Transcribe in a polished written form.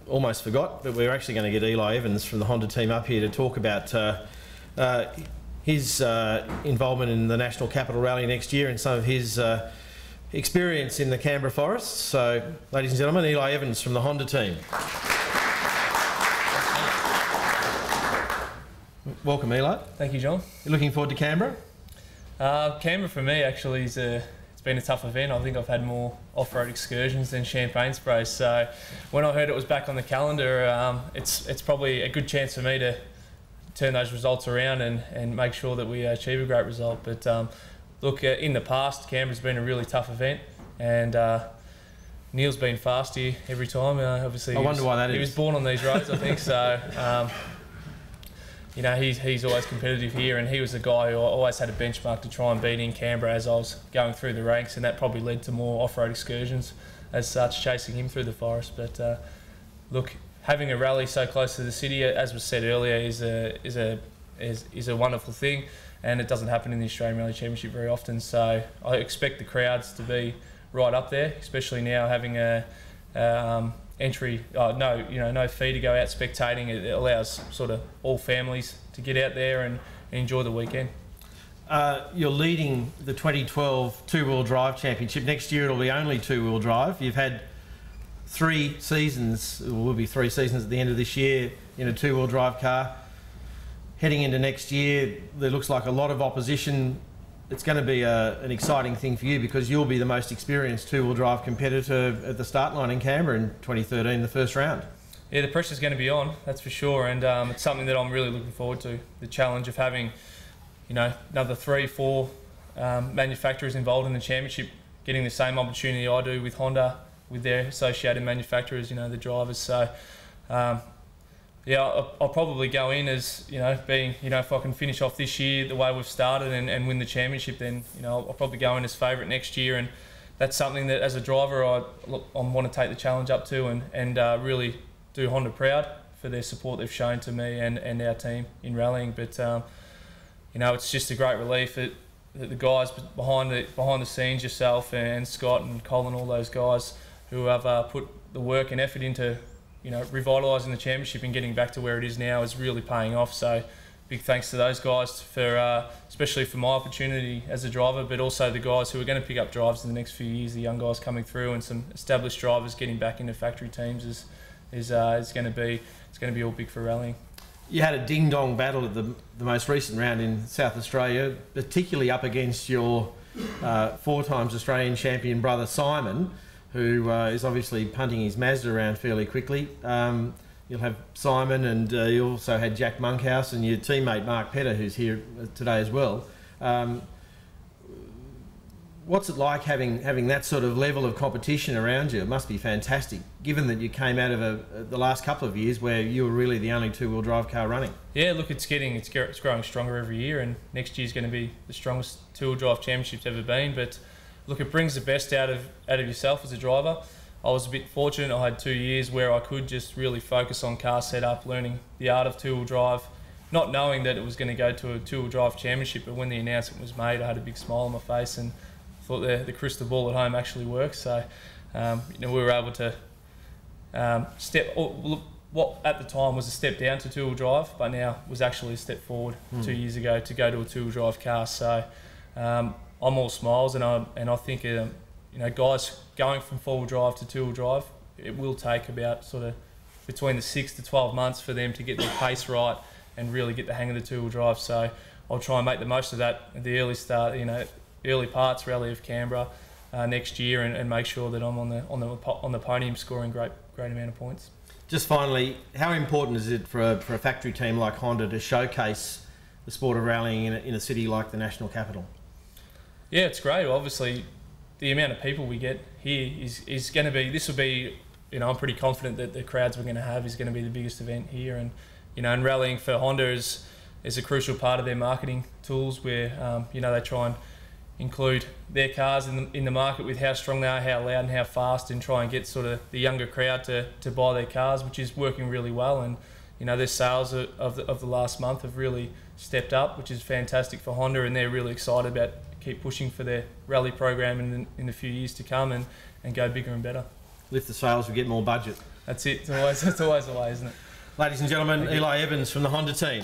almost forgot, but we're actually going to get Eli Evans from the Honda team up here to talk about his involvement in the National Capital Rally next year and some of his experience in the Canberra Forests. So, ladies and gentlemen, Eli Evans from the Honda team. Welcome, Eli. Thank you, John. You looking forward to Canberra? Canberra for me actually it's been a tough event. I think I've had more off-road excursions than champagne sprays. So when I heard it was back on the calendar, it's probably a good chance for me to turn those results around and make sure that we achieve a great result. But look, in the past, Canberra's been a really tough event, and Neil's been fast here every time. Obviously, I wonder why that is. He was born on these roads, I think. So. You know, he's always competitive here, and he was the guy who always had a benchmark to try and beat in Canberra as I was going through the ranks, and that probably led to more off-road excursions as such, chasing him through the forest. But look, having a rally so close to the city, as was said earlier, is a wonderful thing, and it doesn't happen in the Australian Rally Championship very often. So I expect the crowds to be right up there, especially now having a entry, no fee to go out spectating. It allows sort of all families to get out there and enjoy the weekend. You're leading the 2012 two-wheel drive championship. Next year it'll be only two-wheel drive. You've had 3 seasons, it will be 3 seasons at the end of this year in a two-wheel drive car. Heading into next year, there looks like a lot of opposition. It's going to be an exciting thing for you because you'll be the most experienced two-wheel drive competitor at the start line in Canberra in 2013, the first round. Yeah, the pressure's going to be on, that's for sure, and it's something that I'm really looking forward to. The challenge of having, another 3-4 manufacturers involved in the championship, getting the same opportunity I do with Honda, with their associated manufacturers, the drivers. So, yeah, I'll probably go in as, being, if I can finish off this year the way we've started and win the championship, then, I'll probably go in as favourite next year. And that's something that, as a driver, I want to take the challenge up to and really do Honda proud for their support they've shown to me and our team in rallying. But, it's just a great relief that the guys behind the scenes, yourself and Scott and Colin, all those guys who have put the work and effort into revitalising the championship and getting back to where it is now is really paying off. So big thanks to those guys for, especially for my opportunity as a driver, but also the guys who are going to pick up drives in the next few years, the young guys coming through and some established drivers getting back into factory teams is going to be all big for rallying. You had a ding-dong battle at the most recent round in South Australia, particularly up against your 4 times Australian champion brother Simon, who is obviously punting his Mazda around fairly quickly. You'll have Simon, and you also had Jack Monkhouse and your teammate Mark Petter, who's here today as well. What's it like having that sort of level of competition around you? It must be fantastic, given that you came out of the last couple of years where you were really the only two-wheel drive car running. Yeah, look, it's growing stronger every year, and next year's going to be the strongest two-wheel drive championship's ever been. But look, it brings the best out of yourself as a driver. I was a bit fortunate. I had 2 years where I could just really focus on car setup, learning the art of two-wheel drive, not knowing that it was going to go to a two-wheel drive championship. But when the announcement was made, I had a big smile on my face and thought the crystal ball at home actually works. So, we were able to what at the time was a step down to two-wheel drive, but now was actually a step forward 2 years ago to go to a two-wheel drive car. So, I'm all smiles, and I think guys going from four-wheel drive to two-wheel drive, it will take about sort of between the 6 to 12 months for them to get their pace right and really get the hang of the two-wheel drive. So I'll try and make the most of that at the early start, early parts rally of Canberra next year, and make sure that I'm on the podium scoring great amount of points. Just finally, how important is it for a factory team like Honda to showcase the sport of rallying in a city like the national capital? Yeah, it's great. Obviously, the amount of people we get here is going to be. This will be. I'm pretty confident that the crowds we're going to have is going to be the biggest event here, and and rallying for Honda is a crucial part of their marketing tools, where they try and include their cars in the market with how strong they are, how loud and how fast, and try and get sort of the younger crowd to buy their cars, which is working really well. And their sales of the last month have really stepped up, which is fantastic for Honda, and they're really excited about keep pushing for their rally program in the few years to come and go bigger and better. Lift the sales, we get more budget. That's it. It's always the way, isn't it? Ladies and gentlemen, Eli Evans from the Honda team.